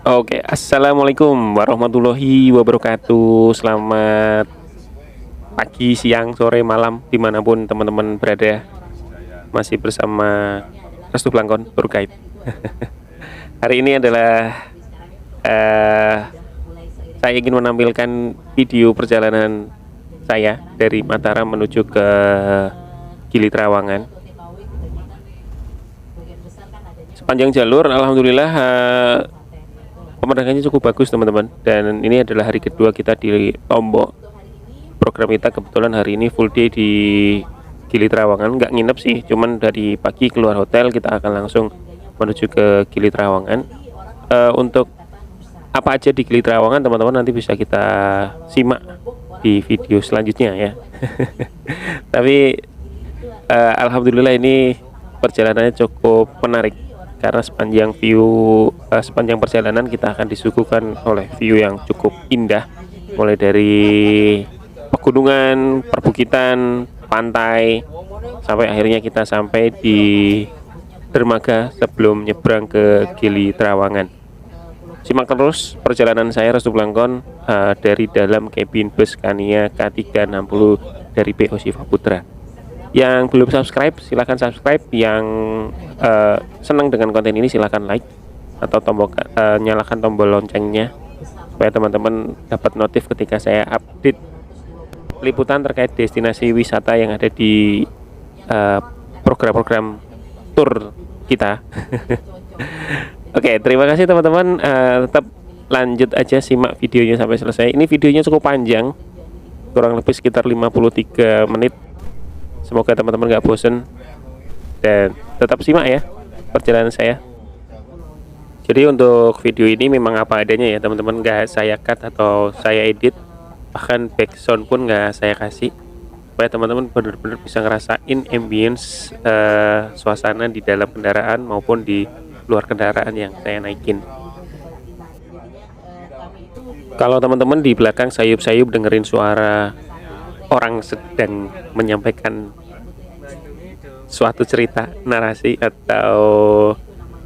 Oke, assalamualaikum warahmatullahi wabarakatuh. Selamat pagi, siang, sore, malam, dimanapun teman-teman berada. Masih bersama Restu Blangkon Tour Guide. Hari ini adalah eh, saya ingin menampilkan video perjalanan saya dari Mataram menuju ke Gili Trawangan. Sepanjang jalur, alhamdulillah pemandangannya cukup bagus teman-teman. Dan ini adalah hari kedua kita di Lombok. Program kita kebetulan hari ini full day di Gili Trawangan, nggak nginep sih, cuman dari pagi keluar hotel kita akan langsung menuju ke Gili Trawangan. Untuk apa aja di Gili Trawangan teman-teman nanti bisa kita simak di video selanjutnya ya. Tapi alhamdulillah ini perjalanannya cukup menarik karena sepanjang perjalanan kita akan disuguhkan oleh view yang cukup indah, mulai dari pegunungan, perbukitan, pantai, sampai akhirnya kita sampai di dermaga sebelum nyebrang ke Gili Trawangan. Simak terus perjalanan saya Restu Blangkon dari dalam kabin bus Scania K360 dari PO Siva Putra. Yang belum subscribe silahkan subscribe, yang senang dengan konten ini silahkan like atau nyalakan tombol loncengnya supaya teman-teman dapat notif ketika saya update liputan terkait destinasi wisata yang ada di program-program tour kita. Oke, terima kasih teman-teman. Tetap lanjut aja simak videonya sampai selesai. Ini videonya cukup panjang, kurang lebih sekitar 53 menit. Semoga teman-teman gak bosen dan tetap simak ya perjalanan saya. Jadi untuk video ini memang apa adanya ya teman-teman, gak saya cut atau saya edit, bahkan background pun gak saya kasih, supaya teman-teman benar-benar bisa ngerasain ambience suasana di dalam kendaraan maupun di luar kendaraan yang saya naikin. Kalau teman-teman di belakang sayup-sayup dengerin suara orang sedang menyampaikan suatu cerita, narasi atau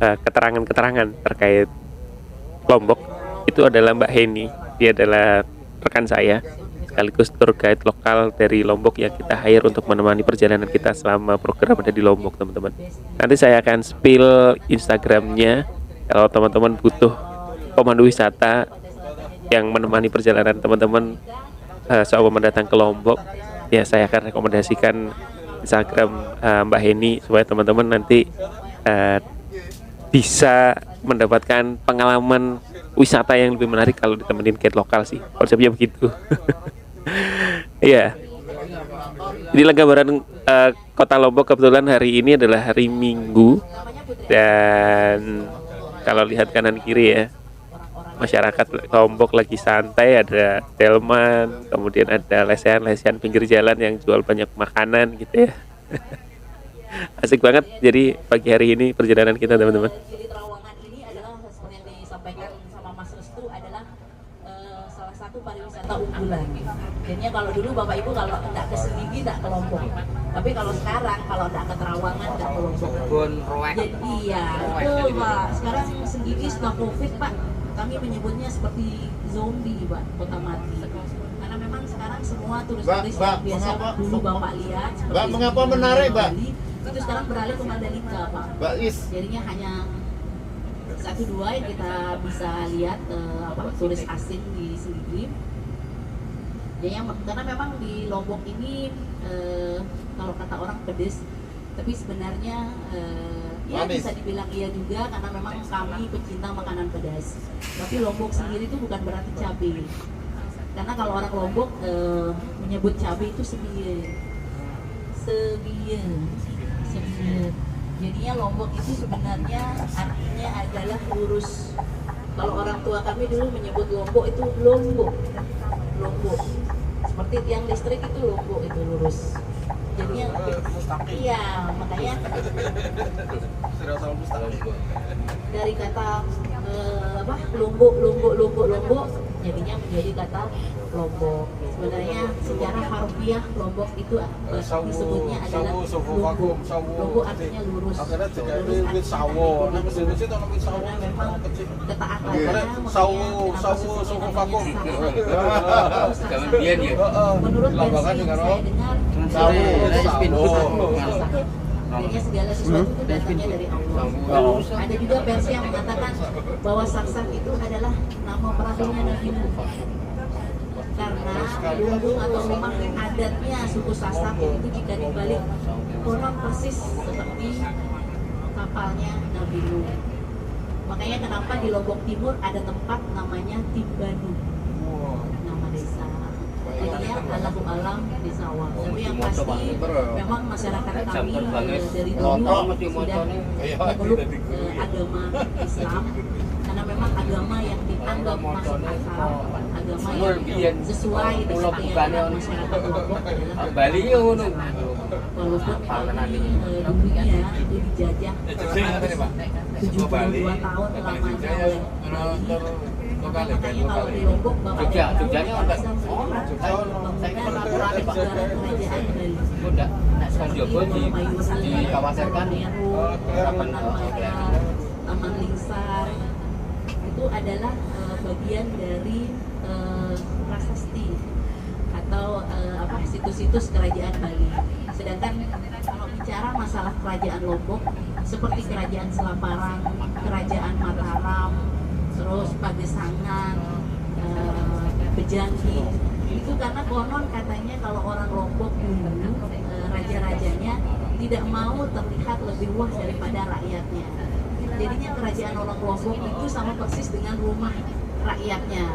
keterangan-keterangan terkait Lombok, itu adalah Mbak Heni. Dia adalah rekan saya sekaligus tour guide lokal dari Lombok yang kita hire untuk menemani perjalanan kita selama program ada di Lombok teman-teman. Nanti saya akan spill Instagramnya kalau teman-teman butuh pemandu wisata yang menemani perjalanan teman-teman seumpama datang ke Lombok, ya saya akan rekomendasikan Instagram Mbak Heni supaya teman-teman nanti bisa mendapatkan pengalaman wisata yang lebih menarik kalau ditemenin guide lokal sih, konsepnya begitu. Iya. Jadi gambaran kota Lombok kebetulan hari ini adalah hari Minggu, dan kalau lihat kanan kiri ya, masyarakat Lombok lagi santai, ada delman, kemudian ada lesehan-lesehan pinggir jalan yang jual banyak makanan gitu ya. Asik banget. Jadi pagi hari ini perjalanan kita teman-teman. Gili Trawangan ini adalah seperti yang disampaikan sama Mas Restu adalah salah satu pariwisata unggulan. Jadinya kalau dulu Bapak Ibu kalau enggak ke Senggigi enggak ke Lombok. Tapi kalau sekarang kalau enggak ke Trawangan enggak ke Lombok. Jadi iya, itu Pak. Sekarang Senggigi setelah Covid Pak, kami menyebutnya seperti zombie Pak, kota mati. Karena memang sekarang semua turis-turis yang biasa dulu Bapak lihat seperti mengapa menarik, Mbak? Itu sekarang beralih ke Mandalika Pak. Jadinya hanya satu dua yang kita bisa lihat turis asing di Senggigi. Karena memang di Lombok ini kalau kata orang pedes, tapi sebenarnya ya bisa dibilang iya juga karena memang kami pecinta makanan pedas. Tapi Lombok sendiri itu bukan berarti cabai. Karena kalau orang Lombok menyebut cabai itu sebiye. Jadinya Lombok itu sebenarnya artinya adalah lurus. Kalau orang tua kami dulu menyebut Lombok itu Lombok. Seperti tiang listrik itu Lombok itu lurus. Jadinya iya, makanya dari kata Lombok jadinya menjadi kata Lombok. Sebenarnya secara harfiah Lombok itu disebutnya adalah Lombok. Lombok artinya lurus. Lurus artinya karena memang kata Sawu suku vakum. Jangan dia. Menurut versi yang saya dengar, Akhirnya segala sesuatu itu datangnya dari Allah. Ada juga versi yang mengatakan bahwa Saksak itu adalah nama perahunya Nabi Nuh. Karena lumbung atau rumah adatnya suku Sasak itu jika dibalik konon persis seperti kapalnya Nabi Nuh. Makanya kenapa di Lombok Timur ada tempat namanya Timbanu, nama desa. Jadinya Allahu alam di sawah. Tapi yang pasti memang masyarakat kami dari dulu sudah memeluk agama Islam karena memang agama yang dianggap masuk akal, agama yang sesuai dengan keyakinan masyarakat Lombok adalah Bali ngono. walaupun kami dunia itu dijajah 72 tahun lamanya oleh Bali. Makanya kalau di Lombok Bapak Jogjanya bisa melihat bangunan negara kerajaan Bali. Di kawasan kan Taman Maya, Taman Lingsar itu adalah bagian dari prasasti atau situs-situs kerajaan Bali. Sedangkan kalau bicara masalah kerajaan Lombok seperti kerajaan Selaparang, kerajaan Mataram, terus Pagesangan, Bejanggi, itu karena konon katanya kalau orang Lombok dulu raja-rajanya tidak mau terlihat lebih luas daripada rakyatnya. Jadinya kerajaan orang Lombok itu sama persis dengan rumah rakyatnya.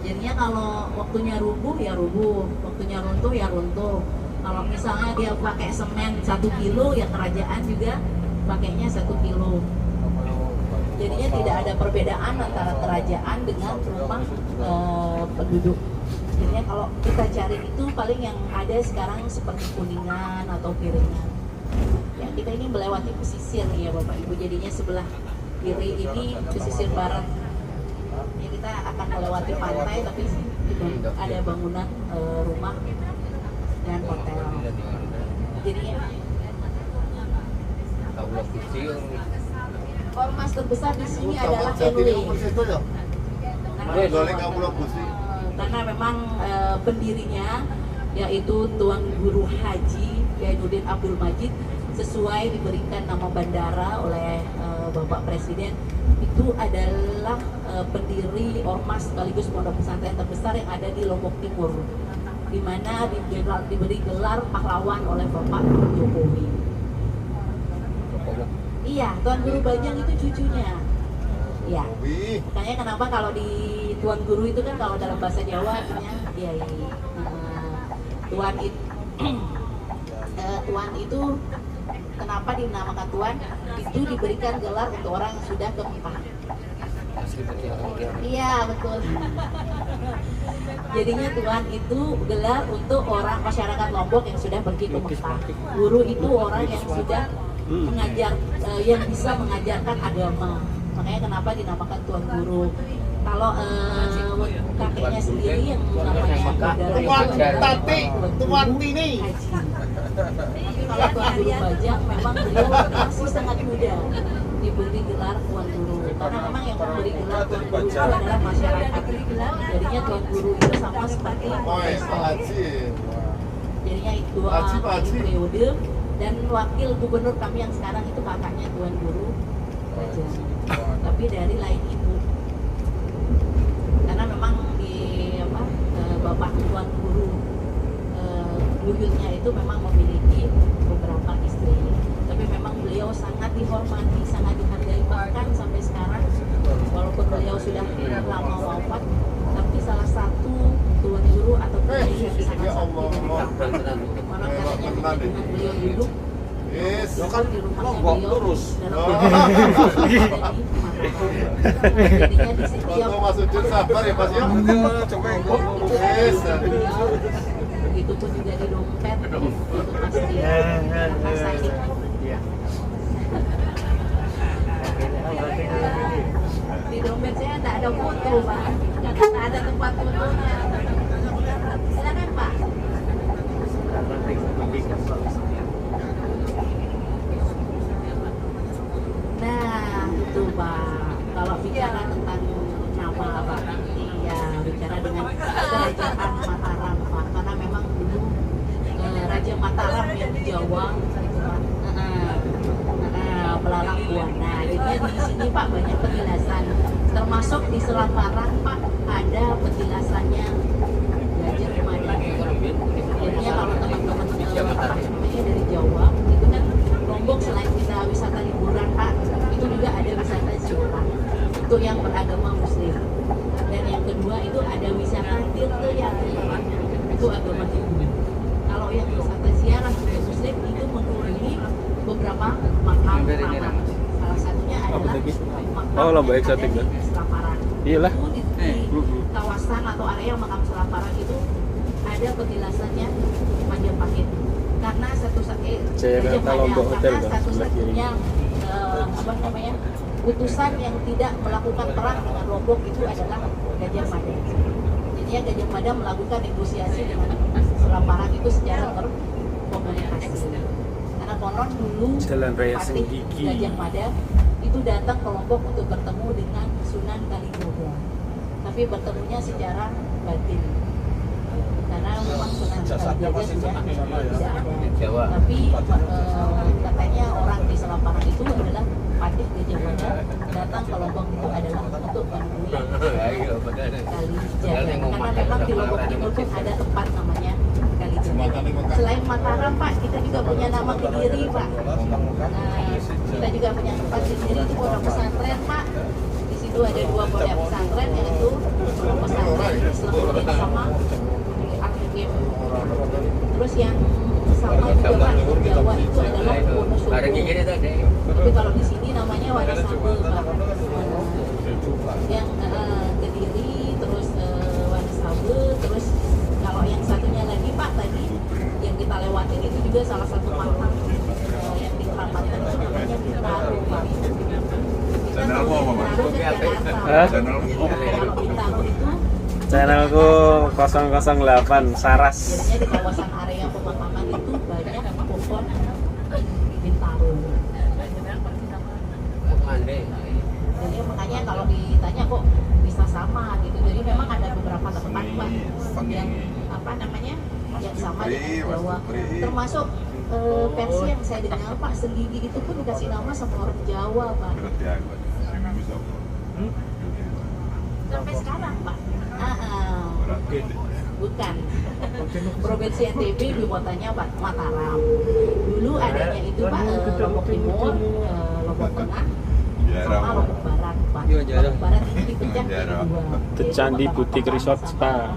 Jadinya kalau waktunya rubuh ya rubuh, waktunya runtuh ya runtuh. Kalau misalnya dia pakai semen 1 kilo ya kerajaan juga pakainya 1 kilo. Jadinya tidak ada perbedaan antara kerajaan dengan rumah penduduk. Jadinya kalau kita cari itu paling yang ada sekarang seperti Kuningan atau Piringan. Ya kita ini melewati pesisir nih ya Bapak Ibu. Jadinya sebelah kiri ini pesisir barat. Ya kita akan melewati pantai tapi ada bangunan rumah dan hotel. Jadinya ormas terbesar di sini adalah NW. Karena memang pendirinya yaitu Tuan Guru Haji Yainuddin Abdul Majid sesuai diberikan nama bandara oleh Bapak Presiden, itu adalah pendiri ormas sekaligus pondok pesantren terbesar yang ada di Lombok Timur, di mana diberi gelar pahlawan oleh Bapak Jokowi. Iya, Tuan Guru Bajang itu cucunya. Ya, makanya kenapa kalau di Tuan Guru itu kan kalau dalam bahasa Jawa artinya ya Tuan itu Tuan itu kenapa dinamakan Tuan? Itu diberikan gelar untuk orang yang sudah ke Mekah. Iya betul. Jadinya Tuan itu gelar untuk orang masyarakat Lombok yang sudah pergi ke Mekah. Guru itu orang yang sudah mengajar, yang bisa mengajarkan agama. Makanya kenapa dinamakan Tuan Guru. Kalau kakeknya sendiri yang namanya Tuan Tini. Kalau Tuan Guru Bajang memang beliau masih sangat muda diberi gelar Tuan Guru. Karena memang yang memberi gelar Tuan Guru itu adalah masyarakat. Jadinya Tuan Guru itu sama seperti jadinya itu periode. Dan wakil gubernur kami yang sekarang itu kakaknya Tuan Guru Bajang, tapi dari lain ibu. Karena memang di Bapak Tuan Guru buyutnya itu memang memiliki beberapa istri, tapi memang beliau sangat dihormati, sangat dihargai, bahkan sampai sekarang walaupun beliau sudah lama wafat, tapi salah satu Tuan Guru atau kiai yang sangat sakti orang katanya dengan beliau duduk di rumahnya beliau jadinya di setiap sabar ya Mas ya. begitu pun juga di dompet itu pasti sakit. Di dompet saya tidak ada foto Pak, tidak ada tempat fotonya. Silakan Pak. Nah itu Pak, kalau bicara tentang dengan kerajaan Mataram Pak, karena memang dulu Raja Mataram yang di Jawa itu Pak melalang buana. Jadi di sini Pak banyak petilasan, termasuk di Selat Parang Pak ada petilasannya Gajah Mada. Jadinya kalau teman-teman dari Jawa itu kan Lombok selain kita wisata liburan Pak, itu juga ada wisata ziarah untuk yang beragama Muslim. Dan yang kedua itu ada wisata tirta yang itu agama Hindu. Kalau yang wisata ziarah untuk Muslim itu mengunjungi beberapa makam keramat. Salah satunya adalah makam Lombok yang eksotik ada dah. di Selaparang. Iyalah. Itu di kawasan atau area makam Selaparang itu ada petilasannya Majapahit. Karena Jakarta Lombok Hotel kan, satu-satunya putusan yang tidak melakukan perang dengan Lombok itu adalah Gajah Mada. Jadinya Gajah Mada melakukan negosiasi dengan Selaparang itu secara berkomunikasi. Karena konon dulu Jalan Raya Patih Senggigi. Gajah Mada itu datang ke Lombok untuk bertemu dengan Sunan Kalijogo. Tapi bertemunya secara batin. Karena memang Sunan Kalijogo sudah tidak ada. Jawa. Tapi katanya orang di Selaparang itu adalah Patih Gajah Mada datang ke Lombok itu adalah untuk menemui Kalijaga. Karena memang di Lombok Timur pun ada tempat namanya Kalijaga. Selain Mataram Pak, kita juga punya nama Kediri Pak. Kita juga punya tempat Kediri itu pondok pesantren Pak. Di situ ada 2 pondok pesantren, yaitu pondok pesantren Islam sama Akim. Terus yang sama juga Pak di Jawa itu adalah Wonosobo. Tapi kalau di sini namanya Wonosobo Pak. Yang Kediri, terus Wonosobo, terus kalau yang satunya lagi Pak tadi yang kita lewatin itu juga salah satu makam yang dikeramatkan itu namanya Bintaro Pak. Kita tahu Bintaro kan Jakarta. Kalau Bintaro itu Channelku 008 Saras. jadinya di kawasan area pemakaman itu banyak pohon Bintaro. Jadi makanya kalau ditanya kok bisa sama gitu. Jadi memang ada beberapa tempat Pak yang apa namanya yang sama dengan Jawa. Termasuk versi yang saya dengar Pak Senggigi itu pun dikasih nama sama orang Jawa Pak. Sampai sekarang Pak. Bukan. Provinsi NTB ibu kotanya Pak Mataram. Dulu adanya itu Pak Lombok Timur, Lombok Tengah, sama Lombok Barat Pak. Lombok Barat ini dipecah jadi 2. The Candi Butik Resort Spa.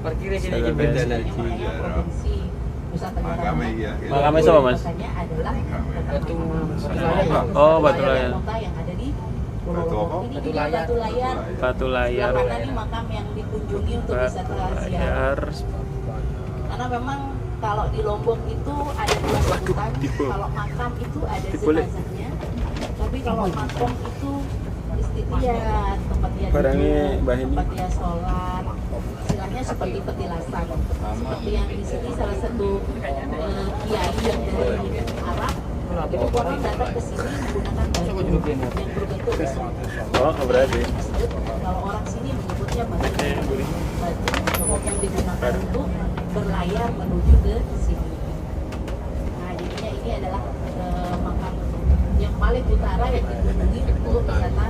Parkirnya sini Jalan jembatan Raya lagi. Namanya Provinsi Nusa Tenggara Barat. Makamnya siapa Mas? Kotanya adalah Batu Oh, Batu Layar. Kota yang ada di Pulau Lombok. Ini Batu juga Layar. Batu Layar. Batu Layar. Sebelah kanan ini makam yang dikunjungi untuk wisata ziarah. Layar. Karena memang kalau di Lombok itu ada 2 sebutan. Kalau makam itu ada jenazahnya. Tapi kalau makom itu istiqiyat, tempat dia Barangnya duduk, Mbah ini. tempat dia sholat. Istilahnya seperti petilasan. Seperti yang di sini salah satu kiai yang dari Arab itu orang datang ke sini menggunakan batu yang berbentuk besar. Oh, berarti. Kalau orang sini menyebutnya batu. Batu yang digunakan untuk berlayar menuju ke sini. Nah, jadinya ini adalah makam yang paling utara yang dikunjungi untuk wisata.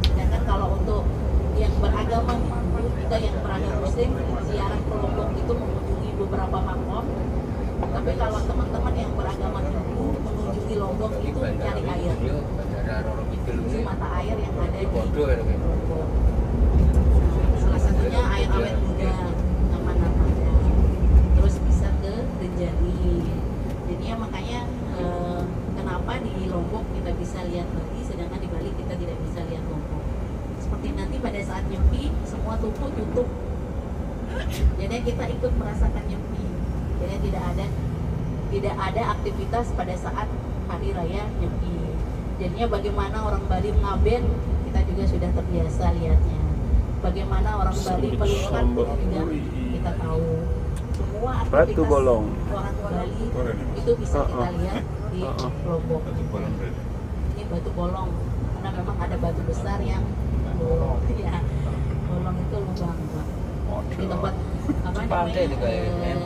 Sedangkan kalau untuk yang beragama Hindu, kita yang beragama Muslim, ziarah ke Lombok itu mengunjungi beberapa makam. Tapi kalau teman-teman yang beragama Hindu mengunjungi Lombok itu mencari air. Menuju mata air yang ada di Lombok. Salah satunya air awet muda, nama-namanya. Terus bisa ke Rinjani. Jadinya makanya kenapa di Lombok kita bisa lihat Bali, sedangkan di Bali kita tidak bisa lihat Lombok. Seperti nanti pada saat Nyepi, semua toko tutup. Jadi kita ikut merasakan Nyepi. Jadi tidak ada aktivitas pada saat hari raya Nyepi. Jadinya bagaimana orang Bali ngaben, kita juga sudah terbiasa lihatnya. Bagaimana orang Bali pelukan pun juga kita tahu. Semua Batu aktivitas Bolong. orang Bali itu bisa kita lihat di Lombok. Ini batu bolong karena memang ada batu besar yang bolong. Ya, bolong itu lubang. di tempat apa Pantai namanya juga ya, men.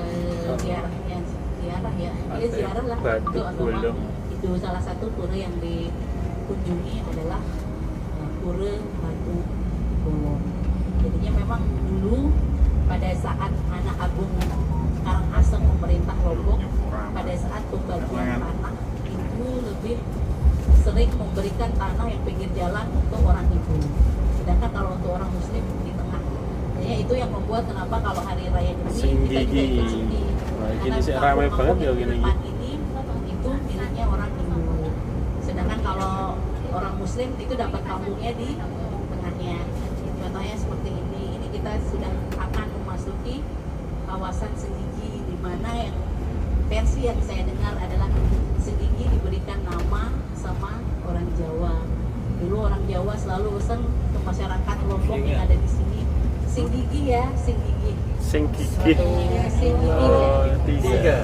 ziarah ya, dia ziarah lah Batu untuk agama Bolong. itu. Salah satu pura yang dikunjungi adalah pura Batu Bolong. Jadinya memang dulu pada saat anak agung Karangasem memerintah Lombok, pada saat pembagian tanah itu lebih sering memberikan tanah yang pinggir jalan untuk orang Hindu, sedangkan kalau untuk orang Muslim di tengah. Jadi itu yang membuat kenapa kalau hari raya Nyepi kita juga Senggigi. ikut Senggigi. Wah, Karena gini sih kampung-kampung ramai banget ya yang gini. di depan ini itu miliknya orang Hindu, sedangkan kalau orang Muslim itu dapat kampungnya di tengahnya. Contohnya seperti ini kita sudah akan memasuki kawasan Senggigi, di mana yang versi yang saya dengar adalah Senggigi diberikan nama sama orang Jawa. Dulu orang Jawa selalu pesan ke masyarakat Lombok yang ada di sini, Senggigi ya, Senggigi. Senggigi. Ya, Senggigi. Oh, tiga.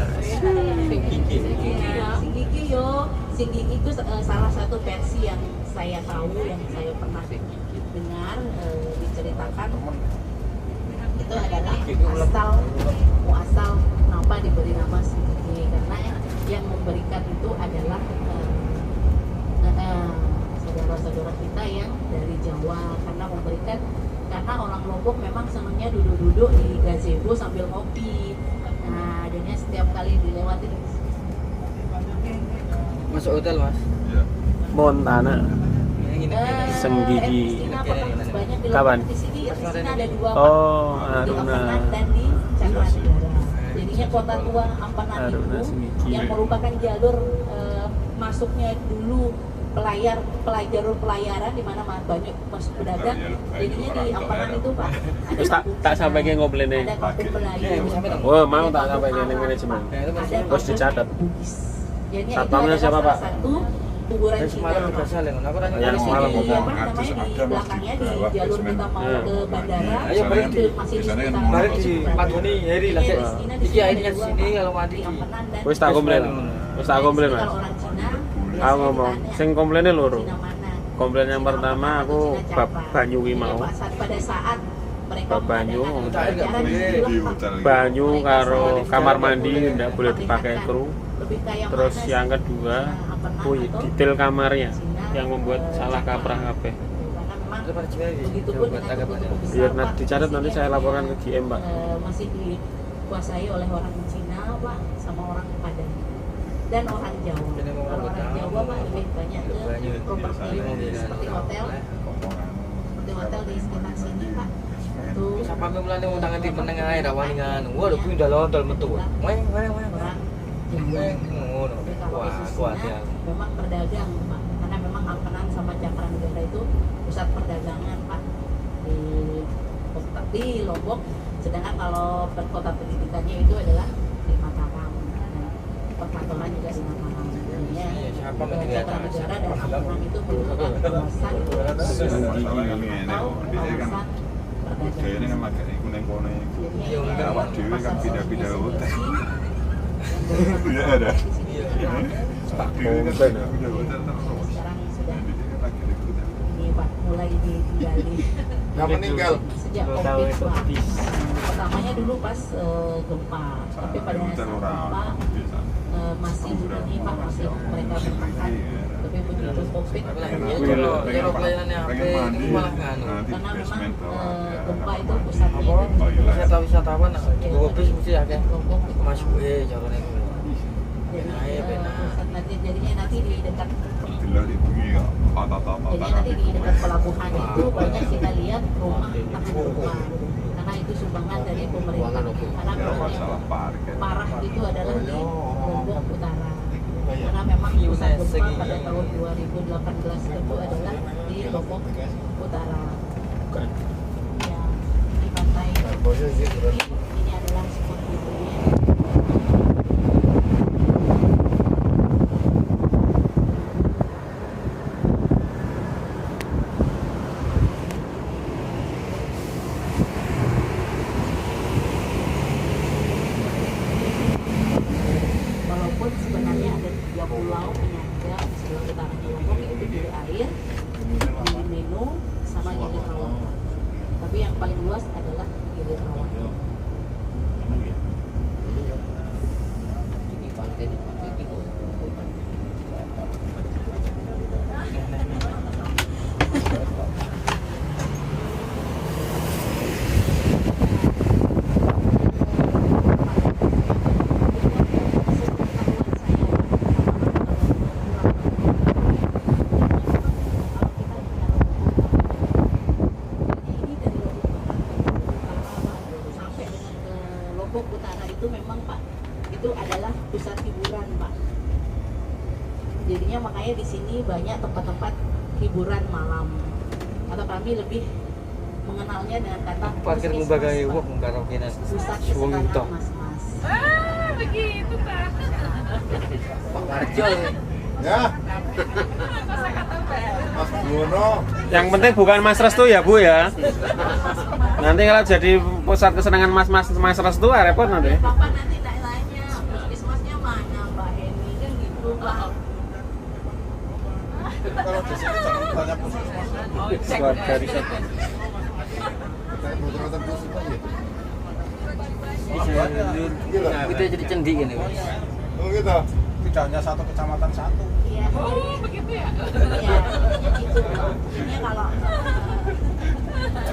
Senggigi yo. Senggigi itu salah satu versi yang saya tahu, yang saya pernah dengar diceritakan, itu adalah muasal kenapa diberi nama Senggigi, karena yang memberikan itu adalah saudara-saudara kita yang dari Jawa, karena memberikan, karena orang Lombok memang senangnya duduk-duduk di gazebo sambil ngopi. Nah, adanya setiap kali dilewati Masuk hotel mas. Iya. Montana. Ini Senggigi. banyak Kapan? di sini ada dua, Pak. Oh, Di Aruna. Ampenan dan di Cakranegara. Jadinya kota tua Ampenan Aruna, itu Senggigi. yang merupakan jalur masuknya dulu jalur pelayaran di mana banyak masuk pedagang. Jadinya di Ampenan itu Pak. ada Terus tak sampai ke ngomplain ada kampung Melayu. Oh, mau tak sampai ke manajemen. Ada Terus dicatat. Bugis. Jadinya Satpamnya itu siapa, adalah Pak? salah satu kuburan Ini semalam Cina. juga saling. Aku tanya Yang Di semalam sini, bukan. apa namanya, di belakangnya di jalur kita mau ke bandara. Ayo, balik itu di- masih di biasanya kan sekitaran balik di Ciputat. Pagoni Heri lah. Iya, Cek. di sini ada Iki akhirnya dua, sini Pak. kalau mati. Di Ampenan dan Wis tak komplain. Wis tak komplain, Mas. Kalau orang Cina, Aku biasanya ngomong, ditanya, sing komplainnya loro. Cina mana? Komplain yang Cina pertama Ampenan aku atau Cina bab Cakra. banyu ki mau. Pada saat mereka Bab banyu, mengadakan tak ada acara di boleh situ, di Pak. hotel. Banyu karo Mereka kamar selalu mandi tidak boleh dipakai kru. Lebih kayak Terus mana yang sih? kedua, Cina Ampenan wih, atau detail kamarnya Cina, yang membuat salah kaprah kabeh. karena memang Itu pada Cimeri. begitupun Buat dengan agak toko-toko besar, Biar Pak. dicatat Di nanti sini saya ada laporkan yang, ke GM, Pak. masih dikuasai oleh orang Cina Pak sama orang Padang dan orang Jawa. Jadi mau Kalau orang tahu, Jawa Pak lebih banyak ke banyak properti biasanya. seperti hotel di sekitar sini Pak. Itu Siapa memulai mau tangan di menengah air rawaningan. Waduh, kuwi udah lontol metu. Weng. orang Jawa. Ngono. Tapi kalau Wah, khususnya kuatnya. memang perdagang Pak, karena memang Ampenan sama Cakranegara itu pusat perdagangan Pak di Lombok, sedangkan kalau kota pendidikannya itu adalah di Mataram dan perkantoran juga di Mataram. Jadinya Iya, siapa mendengar Cakranegara dan Ampenan itu merupakan kawasan Masalah kami enak atau kok. Biasanya kan kawasan budaya ini kan agak kuning-kuning. Jadinya Iya, ini awak adalah dewe kan pasar pindah-pindah tradisi hotel. yang Iya, ada. di sini juga ada. Pak Dewi kan pindah hotel terus. Sekarang sudah Jadi dia kan lagi di hotel. ini Pak mulai digali Nggak meninggal. sejak COVID Pak. Pertamanya dulu pas gempa, tapi pada saat gempa masih ini Pak, masih mereka bertahan. Tapi begitu COVID Aku lagi ya, kalau jero pelayanannya HP itu malah nganu. karena memang gempa itu pusatnya itu di Wisatawan gue bis mesti akeh Lombok itu. masuk carane kuwi. Jadi Ayo, benar. jadinya nanti di dekat Alhamdulillah di bumi ya. Jadinya nanti di dekat pelabuhan itu banyak kita lihat rumah tahan gempa, karena itu sumbangan dari pemerintah. Karena Ya memang masalah yang parkir. parah itu adalah di Lombok Utara, karena memang pusat gempa pada tahun 2018 itu adalah di Lombok Utara. Bukan. Ya, di pantai ini adalah spot videonya. Walaupun sebenarnya ada 3 pulau penyangga di sebelah utaranya Lombok, yaitu Gili Air, Gili Menu, sama Gili Trawangan. Tapi yang paling luas adalah Gili Trawangan. Ini pantai di pantai timur. Sampai dengan ke Lombok Utara itu memang Pak, itu adalah pusat hiburan Pak. Jadinya makanya di sini banyak tempat-tempat hiburan malam, atau kami lebih mengenalnya dengan kata Parkir puskesmas, membagai Pak. wah menggarap kena. Pusat Suwung kesenangan itu. mas-mas. Begitu Pak. Pak Marjo. Ya. Mas Bono. Yang penting bukan Mas Restu ya Bu ya. Nanti kalau jadi pusat kesenangan Mas Restu repot nanti. Bapak nanti nanya, puskesmasnya mana Mbak Eni kan gitu Pak. Kalau di sini jangan banyak puskesmas. Keluarga riset. Kayak muter-muter puskesmas ya. Kita jadi cendi ini. Oh gitu. Tidak hanya satu kecamatan satu. Iya. Oh, begitu ya. Iya, itu Pak. Ini kalau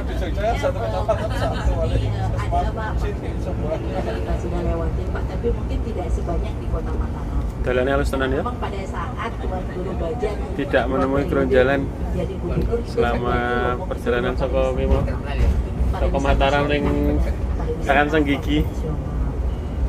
Di Jogja satu kecamatan satu. ada Pak, Sini semuanya. kita sudah lewatin Pak, tapi mungkin tidak sebanyak di Kota Mataram. Jalannya halus tenan ya. Memang pada saat Tuan Guru Bajang Tidak menemui gerong jalan jadi gubernur itu selama sebenarnya perjalanan Lombok saka Mimo saka Mataram ning Kakan Senggigi.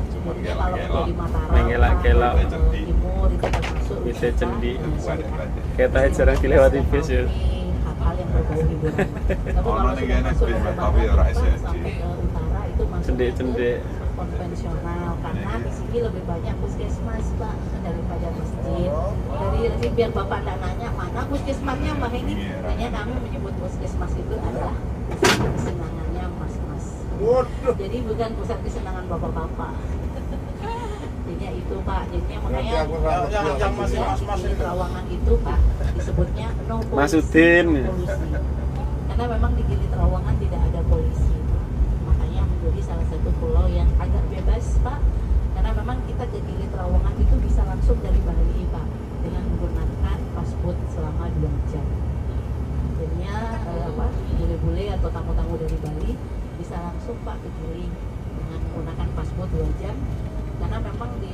Sebenarnya kalau kita di Mataram, Ning elak-elak. Pak, timur itu termasuk Bisa wisata, cendi. syariat. Kita jarang dilewati bis ya. Hal-hal yang berbau hiburan. Tapi kalau Ono ning sudah kene masuk bis, ke tapi barat, ora Pak, esensi. sampai ke utara itu masuk Cendek-cendek. ke konvensional karena di sini lebih banyak puskesmas Pak daripada masjid. Dari biar Bapak tidak nanya mana puskesmasnya Mbak Heni, hanya kami menyebut puskesmas itu adalah pusat kesenangannya mas-mas. Waduh. Jadi bukan pusat kesenangan bapak-bapak. Jadinya itu Pak, jadinya makanya Nanti aku rambut Yang masih mas-mas di itu. Trawangan itu Pak disebutnya no polisi, Mas Udin. no polusi. Karena memang di Gili Trawangan tidak ada polisi Pak. Makanya menjadi salah satu pulau yang agak bebas Pak. Karena memang kita ke Gili Trawangan itu bisa langsung dari Bali Pak dengan menggunakan paspor selama 2 jam. Jadinya bule-bule atau tamu-tamu dari Bali bisa langsung Pak ke Gili dengan menggunakan paspor 2 jam. Karena memang di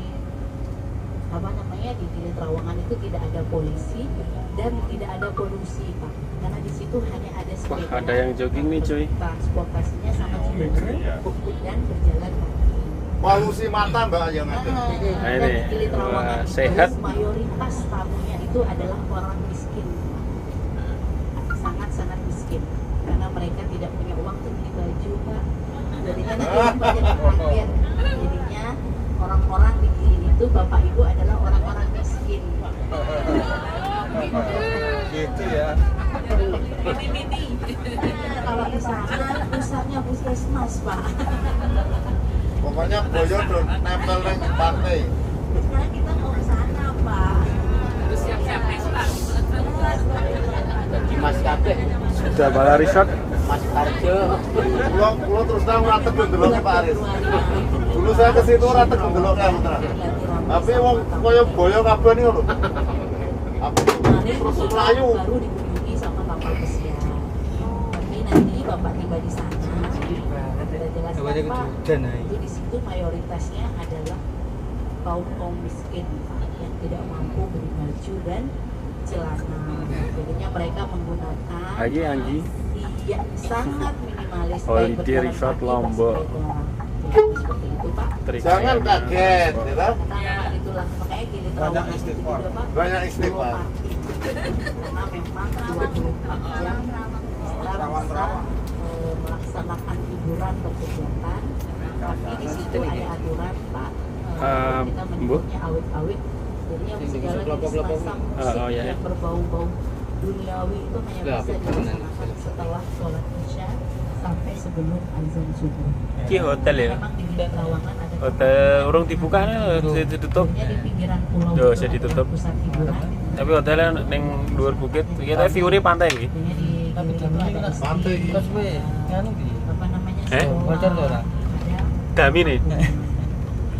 di Gili Trawangan itu tidak ada polisi dan tidak ada polusi Pak. Karena di situ hanya ada sepeda. Wah, ada yang jogging nih, cuy. Transportasinya sama Cibubur dan berjalan kaki. Polusi mata Mbak yang ada. Nah, Dan ini, di Gili Trawangan wah, itu sehat. mayoritas tamunya itu adalah orang miskin, sangat-sangat miskin, karena mereka tidak punya uang untuk beli baju Pak. Jadinya nanti Bapak jadi kaget. Jadinya orang-orang di Gili itu Bapak Ibu adalah orang-orang miskin. Gitu ya. Kalau di sana pusatnya puskesmas Pak. Pokoknya boyo don nempel nang pantai. Sekarang kita mau ke sana Pak. Terus siap-siap pesta. Di Mas Kabeh, Sudah bala resort. Mas Parjo. Kulo terus terang ora tegun delok Pak Aris. Dulu saya ke situ ora tegun delok kamu terang. Tapi wong koyo boyo kabeh niku lho. Aku Kemarin terus kita melayu. baru dikunjungi sama kapal pesiar. Tapi nanti Bapak tiba di sana, kita jelaskan Namanya Pak, kejudan, ay. itu di situ mayoritasnya adalah kaum miskin Pak, yang tidak mampu beli baju dan celana. Jadinya mereka menggunakan Anggi. iya sangat minimalis. baik Holiday berjalan Resort kaki, Lombok. bersepeda. Jadi seperti itu Pak. Jangan kaget, ya toh? Karena itulah makanya Gili Banyak Trawangan itu istighfar. juga Pak Banyak istighfar. karena memang 24 jam kita bisa melaksanakan hiburan berkegiatan, tapi di situ ada aturan Pak. Kita menyebutnya awit-awit, jadinya segala jenis masa musik oh, iya, iya. yang berbau-bau duniawi itu hanya Lah, bisa betul. dilaksanakan setelah sholat isya sampai sebelum azan subuh. Ki hotel ya. Memang di Gili Trawangan ada Hotel urung dibuka ditutup. Jadinya di pinggiran pulau Duh, itu saya ada ditutup. pusat hiburan. Tapi hotelnya ning dhuwur bukit. Kita view-ne pantai iki. Jadinya di Tapi Gili demi itu ada kan SD, Pantai. terus we nganu ki. apa namanya, Eh? sekolah, Bocor tuh, Ra? ada Dami nih.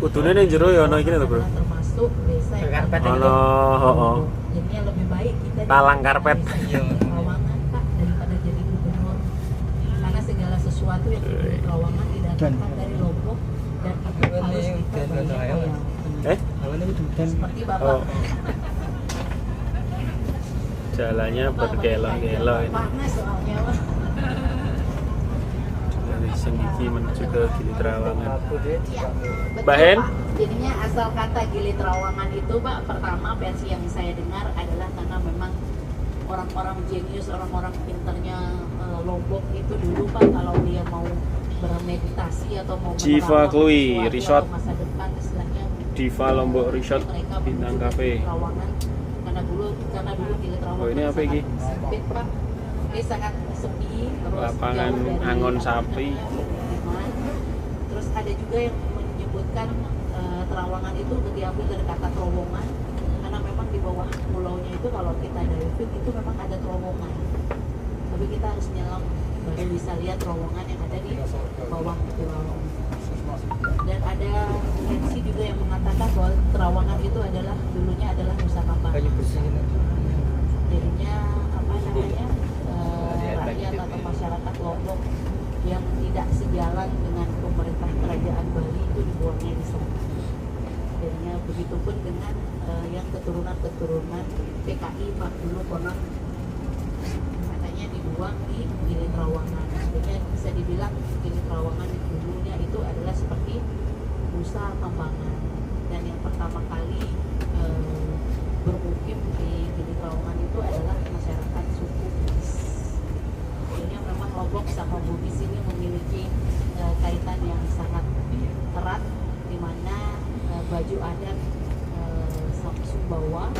Kudune ning jero ya ono iki to, Bro. termasuk desa yang Karpet paling Ono, heeh. jadinya lebih baik kita di Talang karpet. desa Iya. di Trawangan Pak daripada jadi gubernur, karena segala sesuatu yang ada di Trawangan didatangkan dari Lombok dan itu Ini harus kita udah bayar ada royalti. Eh? Awalnya itu dan Seperti Bapak Oh. Jalannya berkelok-kelok ini. panas soalnya Pak. Dari Senggigi menuju ke Gili Trawangan. aku deh. Ya, betul, Mbak Hen? Pak. Jadinya asal kata Gili Trawangan itu Pak, pertama versi yang saya dengar adalah karena memang orang-orang jenius, orang-orang pinternya Lombok itu dulu Pak, kalau dia mau bermeditasi atau mau Jiva menerawang Chloe sesuatu Resort. atau masa depan istilahnya Diva Lombok Resort mereka Bintang menuju Cafe. Gili Trawangan karena dulu Gili Trawangan Oh, ini apa sangat ini? sempit Pak. Ini sangat sepi, terus Lapangan jauh dari Angon apa Sapi. namanya, pemukiman. Terus ada juga yang menyebutkan Trawangan itu diambil dari kata terowongan karena memang di bawah pulaunya itu kalau kita diving itu memang ada terowongan, tapi kita harus nyelam baru bisa lihat terowongan yang ada di bawah pulau. Dan ada versi juga yang mengatakan bahwa Trawangan itu adalah dulunya adalah Nusa Kambangan. Kayu bersihin aja. Jadinya apa namanya rakyat atau masyarakat Lombok yang tidak sejalan dengan pemerintah kerajaan Bali itu dibuangnya di sana. Jadinya begitupun dengan yang keturunan PKI Pak dulu konon katanya dibuang di Gili Trawangan. Jadinya bisa dibilang Gili Trawangan dulunya itu adalah seperti Nusa Kambangan, dan yang pertama kali bermukim di Gili Trawangan itu adalah masyarakat suku Bugis. Jadi memang Lombok sama Bugis ini memiliki kaitan yang sangat erat, di mana baju adat Sumbawa,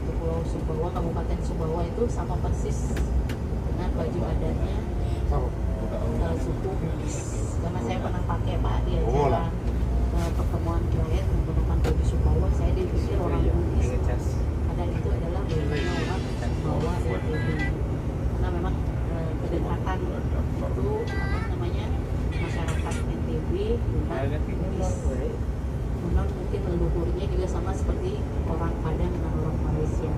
itu Pulau Sumbawa, Kabupaten Sumbawa itu sama persis dengan baju adatnya suku Bugis. Karena saya pernah pakai Pak di acara pertemuan klien menggunakan baju Sumbawa, saya dipikir orang Bugis. Padahal itu adalah bajunya orang Sumbawa NTB. Karena memang kedekatan itu apa namanya masyarakat NTB dengan Bugis. Kemudian mungkin leluhurnya juga sama seperti orang Padang dan orang Malaysia.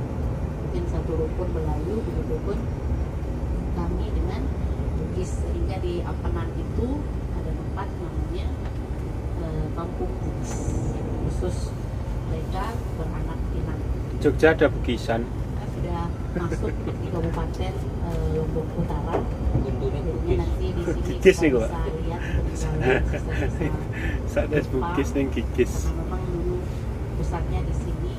Mungkin satu rukun Melayu, begitupun kami dengan Bugis, sehingga di Ampenan itu ada tempat namanya Kampung Bugis, khusus mereka beranak pinak. Jogja ada Bugisan. Sudah masuk di Kabupaten Lombok Utara. Jadinya nanti di sini Gigis nih, kita Pak. bisa lihat peninggalan sisa-sisa Saat Bugis ning Gigis. karena memang dulu pusatnya di sini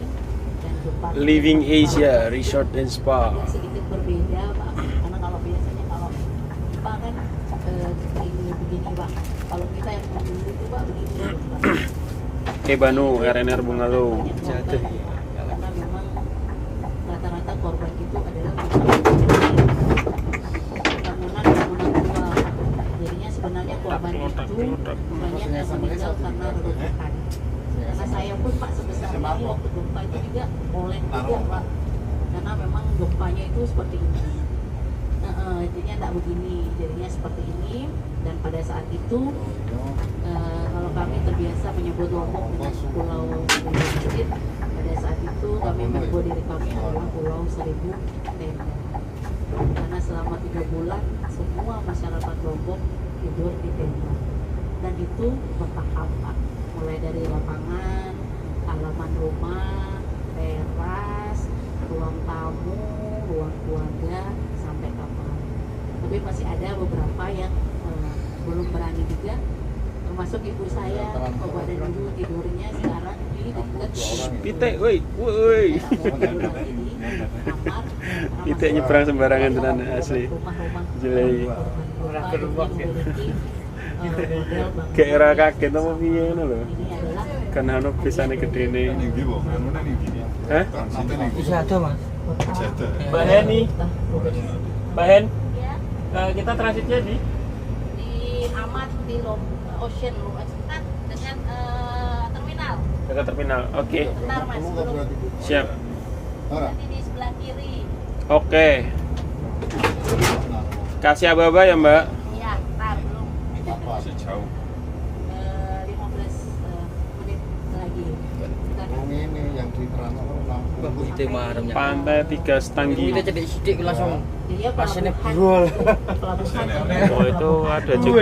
dan depan Living Asia Resort and Spa. agak sedikit berbeda Pak, karena kalau biasanya kalau Pak kan begini Pak, kalau kita yang dulu itu Pak begini Pak. Banu RNR Bungalo. Banyak korban, Jatuh. karena memang rata-rata korban itu adalah bangunan tua. Jadinya sebenarnya korban itu banyak yang meninggal karena reruntuhan. Karena saya pun Pak sebesar ini waktu gempa itu juga oleng juga Pak, karena memang gempanya itu seperti ini. Jadinya tidak begini, jadinya seperti ini. Dan pada saat itu kalau kami terbiasa menyebut Lombok dengan Pulau Bukit, pada saat itu kami menyebut diri kami adalah Pulau Seribu Tenda. Karena selama 3 bulan semua masyarakat Lombok tidur di tenda, dan itu bertahap Pak, mulai dari lapangan, halaman rumah, teras, ruang tamu, ruang keluarga, sampai kamar. Tapi masih ada beberapa yang belum berani juga, termasuk ibu saya. Coba dan dulu tidurnya sekarang di dekat Pitek, woi, woi. Pitek nyebrang sembarangan tenan asli. Jelai. Kayak ora kaget apa piye ngono lho. Kan ono pisane gedene. Hah? Bisa ada mas. Mbak Heni. Mbak Hen, Ya, kita transitnya di di Amat di Ocean dekat dengan terminal. dekat terminal. Oke, Bentar Mas, belum. siap. Nanti di sebelah kiri. Oke. Kasih aba-aba ya Mbak. Iya, tar belum. Apa? Masih jauh. 15 menit lagi. Bentar. Yang ini yang di Terang Wah, kita maremnya. Pantai Tiga Setanggi. Kita jadi sidik langsung. Dia Pasiennya pelabuhan. brol. Pelabuhan. Oh itu ada juga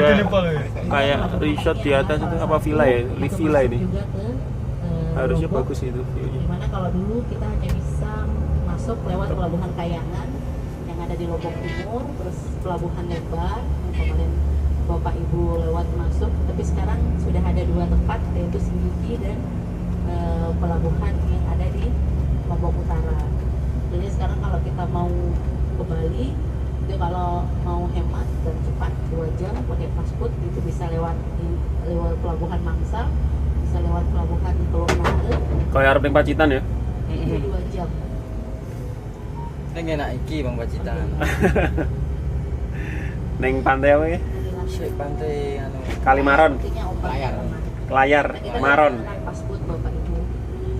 kayak resort di atas itu apa villa ya? Villa ini. Juga ke Harusnya Lombok. bagus itu. Dimana kalau dulu kita hanya bisa masuk lewat pelabuhan Kayangan yang ada di Lombok Timur, terus pelabuhan Lebar yang kemarin Bapak Ibu lewat masuk, tapi sekarang sudah ada 2 tempat yaitu Singgi dan pelabuhan yang ada di Lombok Utara. Jadi sekarang kalau kita mau ke Bali itu kalau mau hemat dan cepat 2 jam pakai pasport itu bisa lewat pelabuhan Mangsa, bisa lewat pelabuhan Teluk Nare Kayak arep ning Pacitan ya. itu 2 jam. Ini enak iki Bang Pacitan. Neng pantai apa ya? Sik pantai anu Kalimaron. Artinya obat Layar. aman. Kelayar, Nah, kita Maron. menggunakan pasport Bapak Ibu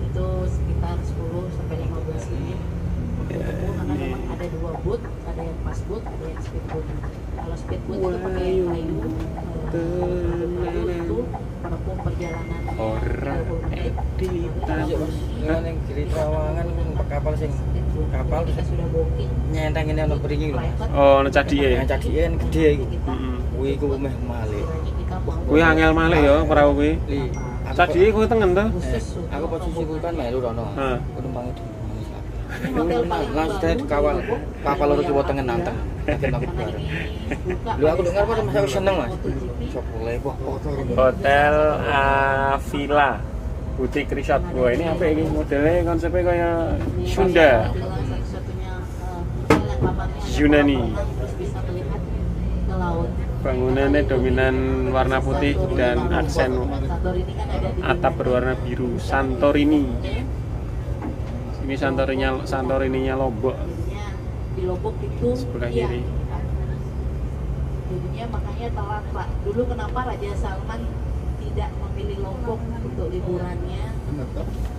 itu sekitar 10 sampai 15 menit untuk tempuh karena memang ada 2 boot, ada yang pasport, ada yang speedboat. Kalau speedboat itu pakai kayu, itu menempuh perjalanan Orang 30 menit. editan. Yang ning Gili Trawangan kapal sing kapal kita sudah booking nyenteng ini ono beringi lho. private. Oh, ono cadike ya. Yang cadien gede iku. Kita Heeh. Kuwi iku meh malih. kiranya kita mau Kuwi angel malih ya perahu kuwi. Li. Cadike kuwi tengen to. khusus Aku posisiku kan melu rono. Heeh. Penumpang itu. Ini hotel paling Langsung baru dikawal. di Lombok. Kapal loro kiwa tengen nanteng. Bikin aku Karena bareng. ini buka Lu aku dengar pada masa aku seneng Mas. MotoGP. Sok boleh wah. Hotel Villa Butik Resort. Wah, ini apa ini? Modelnya konsepnya kayak Sunda. Satu-satunya hotel yang kamarnya ada Yunani. kolam renang, terus bisa melihat ke laut. Bangunannya dominan warna putih dan aksen Santorini kan ada di atap berwarna biru. Santorini. Ini Santorininya Lombok. Jadinya di Lombok itu Sebelah iya. kiri. Jadinya makanya telat Pak. Dulu kenapa Raja Salman tidak memilih Lombok untuk liburannya?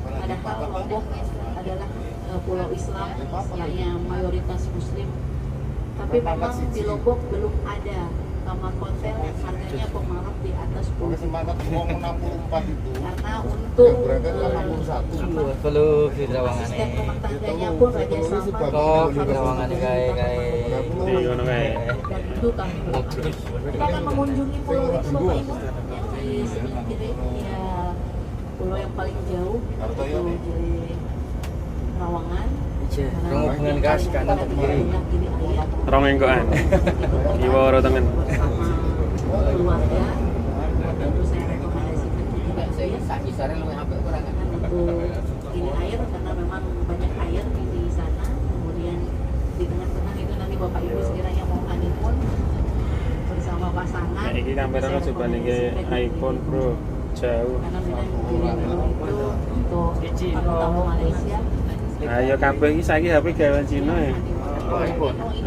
Padahal Lombok adalah pulau Islam, istilahnya mayoritas Muslim. Tapi memang di Lombok belum ada kamar hotel yang harganya pemaaf di atas Pokoknya 10 semangat uang 64 itu. karena untuk Berarti 81. Kalau di Trawangan asisten rumah tangganya pun Raja Salman kok di Trawangan kayak Di ngono kae. dan itu kami kita akan mengunjungi pulau itu Bapak Ibu yang di sini kiri ya pulau yang paling jauh itu di Rawangan. Kamu hubungan kasih kanan atau kiri? Rong engkoan. Kiwa ora tengen. Bersama keluarga. Tentu saya rekomendasikan juga untuk ini air karena memang banyak air di sana. Kemudian di tengah-tengah itu nanti Bapak Ibu sekiranya mau honeymoon bersama pasangan. Nah, ini kameranya coba nih iPhone Pro jauh. Karena memang itu untuk tamu Malaysia. Ayo kabeh iki saiki HP gawean Cina ya.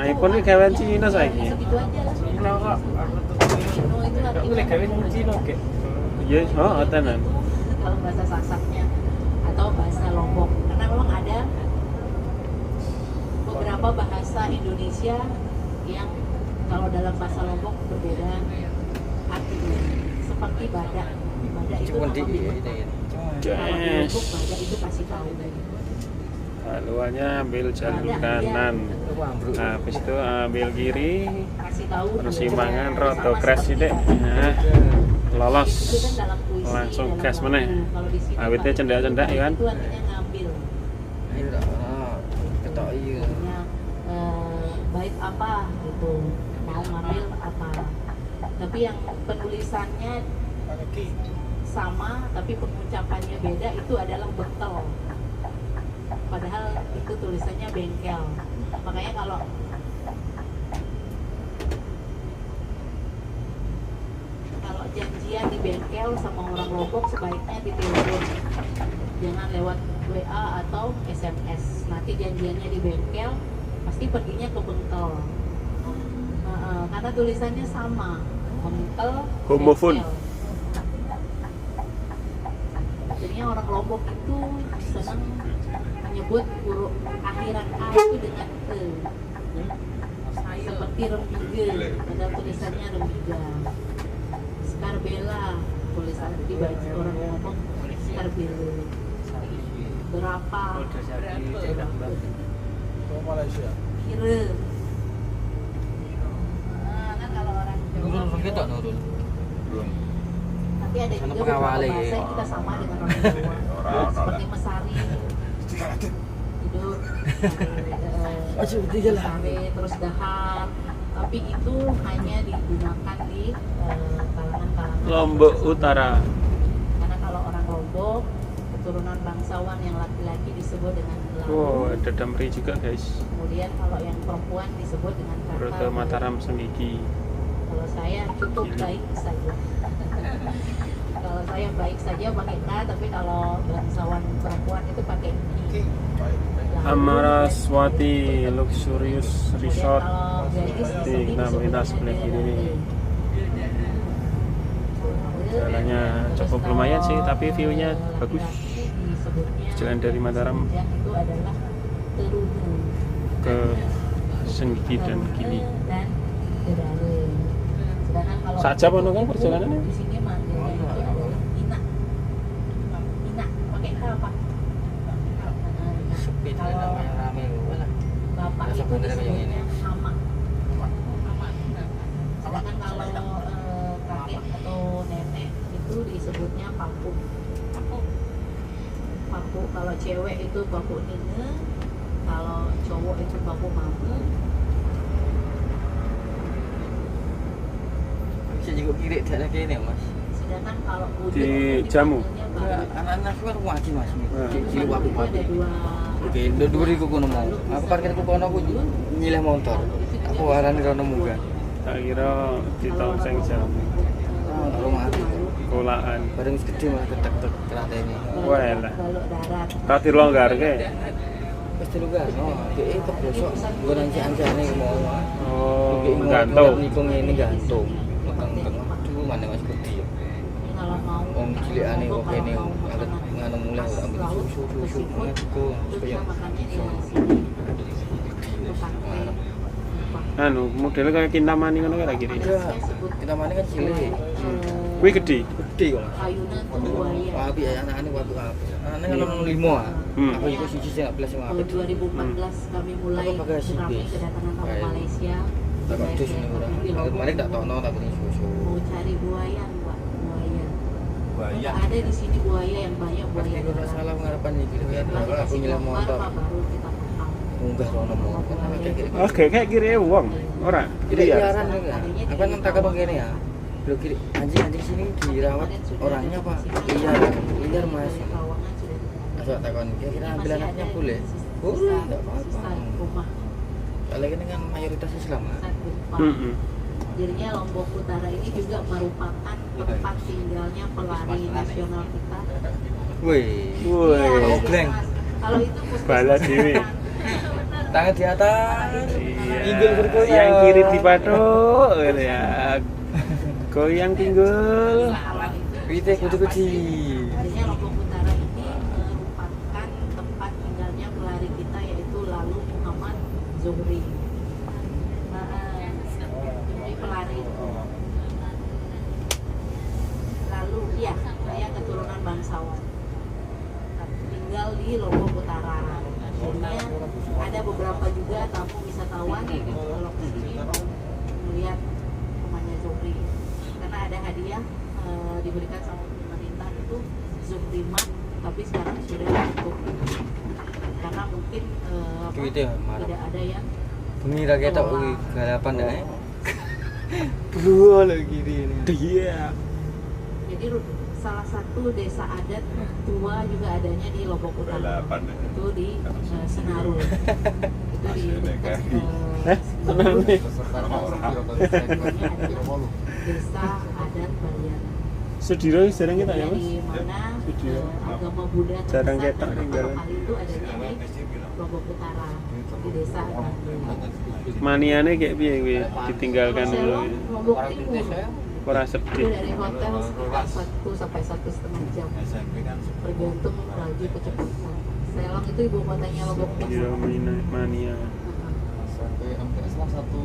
iPhone iki gawean Cina saiki. Segitu aja lah. Nah, kok Cino itu artinya Cina oke. Iya, oh tenan. kalau bahasa Sasaknya atau bahasa Lombok karena memang ada beberapa bahasa Indonesia yang kalau dalam bahasa Lombok berbeda artinya seperti badak itu Cuma nama di binatang. Kalau di Yes. Lombok badak itu kasih tahu Haluannya ambil jalur kanan. Habis itu ambil kiri. kasih tahu Persimpangan juga roto sama crash seperti sithik. badak. Nah, lolos. Itu kan dalam puisi, Langsung dalam gas lagu. meneh. Kalau di sini Awitnya Pak, cendak-cendak, ya kan? itu artinya ngambil. Ketok iya. Artinya, bait apa gitu, mau ngambil apa. Tapi yang penulisannya sama tapi pengucapannya beda itu adalah bekel. Padahal itu tulisannya bengkel. Makanya kalau janjian di bengkel sama orang Lombok sebaiknya ditelepon, jangan lewat WA atau SMS. Nanti janjiannya di bengkel pasti perginya ke bengkel. Karena tulisannya sama, bengkel Homophone. bengkel. Jadinya orang Lombok itu senang menyebut huruf akhiran A itu dengan E. seperti Rembige, ada tulisannya Rembige. Skarbela, tulisan di baju orang ngomong Skarbela. Berapa? Ke Malaysia. Kira. Nah, kan kalau orang Nurul Jawa belum kita Nurul. Belum. tapi ada Karena juga beberapa pengawalnya, bahasa ya. yang kita sama dengan orang Jawa. Orang-orang Seperti mesari, tidur, Masuk tiga lah. mesari, terus dahar. Tapi itu hanya digunakan di kalangan-kalangan Lombok Utara. Karena kalau orang Lombok, keturunan bangsawan yang laki-laki disebut dengan Lalu. Wow, ada Damri juga guys. Kemudian kalau yang perempuan disebut dengan Broto kakak. Mataram Semigi. Kalau saya cukup baik saja. Kalau saya baik saja pakai K, tapi kalau bangsawan perempuan itu pakai I. Lalu, Amaraswati Luxurious kemudian Resort kalau gadis di disebut Namrina sebelah kiri ini. Jalannya cukup lumayan sih, tapi view-nya bagus. Jalan dari Mataram Yang itu adalah Terunu ke Senggigi dan Gili. dan Gedare. Sedangkan kalau Saja pono kan perjalanannya? di sini manggilnya itu adalah Ina. Ina pakai K apa? Sepi tuh Kalau namanya rame gua lah. bapak Rasa itu bener kayak disebutnya gini. Hama. Sedangkan kalau kakek atau nenek itu disebutnya Papu. Papu kalau cewek itu Papu Nine, kalau cowok itu Papu Mamu. Bisa juga kiri tak ada kini Mas. Sedangkan kalau udah Di Jamu? Anak-anak gua wajib Mas. Ah. Kiri waktu itu ada dua. Oke, dua ribu kono mau. Aku parkir aku kono aku nyilih motor. Aku warani rono munggah. Tak kira di tahun sing jam Rumah aku. kolaan. Bareng gede malah ketek-tek rantai ini. Wah lah. Balok darat. Tadi longgar ke? Wis lugar, no. Dia keblosok. Gua nanti anjane mau. Oh, gantung. gantung. Nikung ini gantung. Nekang-nekang. Aduh, mana Mas gede. Kalau mau Wong cilikane kok kene kalau mau alat makanan nganu mulai khas ambil laut, susu seafood, mengaku itu supaya kita makannya di iso. sini. Itu pakai apa? Anu, modelnya kayak Kintamani ngono kira kira. Enggak, kita mana kan cilik. Wih gede. Gede kok Mas. Ayunan tuh buaya. Wah, api ya anak-anak waktu apa? Anak kan orang 5 ah. Hmm. Aku ikut siji sing plus sing Tahun apik. 2014 kami mulai Apa bagasi beramai bis? kedatangan tamu Kayak- Malaysia. Tak kudus ini ora. Kemarin tak tokno tak beli susu. Mau cari buaya, Pak, buaya. Bahaya. Nggak ada di sini buaya yang banyak buaya. Tapi kalau salah ngarapan iki lho ya, Setelah aku dikasih nyilih gambar, motor. Pak, baru kita paham. Munggah rono motor. Kayak gini. Oke, kayak kira wong. Ora. Tidak Iya. liaran juga. Apa kan tak ketemu gini ya? Lo kiri anjing sini dirawat orangnya apa? Liar Mas. Kawangan sudah tidak ada. Asal takon kira-kira ambil Masih anaknya ada boleh? sisa- Boleh, sisa- enggak apa-apa. sisa rumah Soalnya ini kan mayoritas Islam kan. saat gempa. Heeh. Jadinya Lombok Utara ini juga merupakan tempat tinggalnya pelari nasional kita. Wih. Woi. Iya, Ogleng. kalau itu puskesmas Bala dewe. bukan. Tangan di atas. Iya. Pinggul bergoyang. Yang kiri dipatok ya. Goyang pinggul. Kalau itu Wite kucu-kuci. Jadinya Lombok Utara ini merupakan tempat tinggalnya pelari kita yaitu lalu Muhammad Zuhri. Zuhri pelari itu. Lalu iya, saya keturunan bangsawan. Tinggal di Lombok Utara. Akhirnya ada beberapa juga tamu wisatawan kalau ke sini mau melihat rumahnya Zuhri. Karena ada hadiah diberikan sama pemerintah itu Zuhri Mat, tapi sekarang sudah tutup karena mungkin Duitnya marah. tidak ada yang Pengira kita galapan dah. Bro lagi ini. Iya. jadi salah satu desa adat tua juga adanya di Lombok Utara. Balapan. Itu di Senaru. Itu di dekat Tenang nih. Desa adat Balian. Sediro jarang kita ya, Mas. Di mana Video. agama Buddha Jarang terbesar ketok dan ning pertama jalan. kali itu adanya di Lombok Utara di desa Balian. Maniane kayak piye kuwi ditinggalkan dulu. Selong, Lombok Timur. Ora Itu sedih. dari hotel sekitar 1 sampai 1,5 jam tergantung laju kecepatan. Selong itu ibu kotanya Lombok Iya, Timur. mania. Sampai hampir salah satu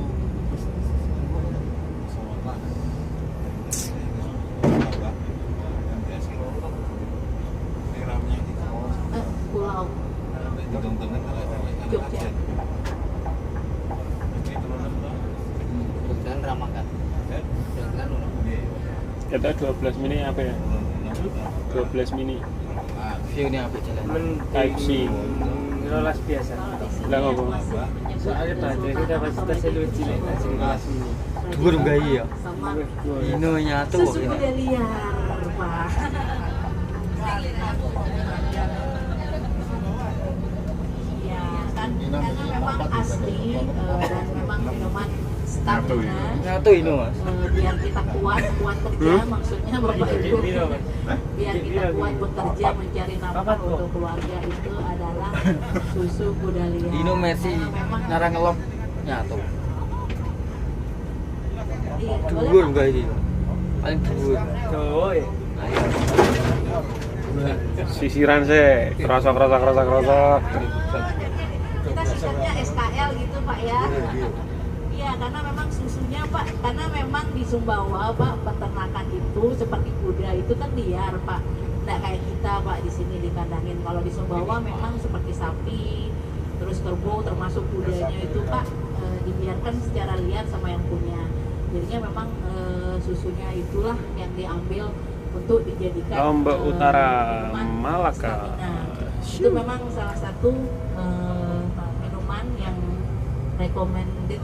makan. Dengan Kata 12 mini apa ya? 12 mini view ini apa jalan? Type C. Lolas biasa. Lah ngopo? Soalnya baterai itu kapasitasnya luwih cilik nek sing kelas ini. Dhuwur enggak iya? sama Ino nyatu susu kok. kuda liar Pak. Ya kan karena memang asli dan memang minuman stamina. Nyatu Ino Mas. Biar kita kuat kerja maksudnya Bapak Ibu. Biar kita kuat bekerja mencari nafkah untuk keluarga itu adalah susu kuda liar. Ino Messi Karena memang nara ngelop nyatu. iya, Dhuwur boleh, Pak. enggak ini? Paling dhuwur. Oh, iya. Ayo. Sisiran sih, kerasa. Kita singkatnya SKL gitu Pak ya. Iya karena memang susunya Pak, karena memang di Sumbawa Pak peternakan itu seperti kuda itu kan liar Pak. Nggak kayak kita Pak di sini dikandangin. Kalau di Sumbawa memang seperti sapi, terus kerbau termasuk kudanya itu Pak dibiarkan secara liar sama yang punya. Jadinya memang susunya itulah yang diambil untuk dijadikan Lombok Utara, minuman Malaka. stamina. Itu memang salah satu minuman yang recommended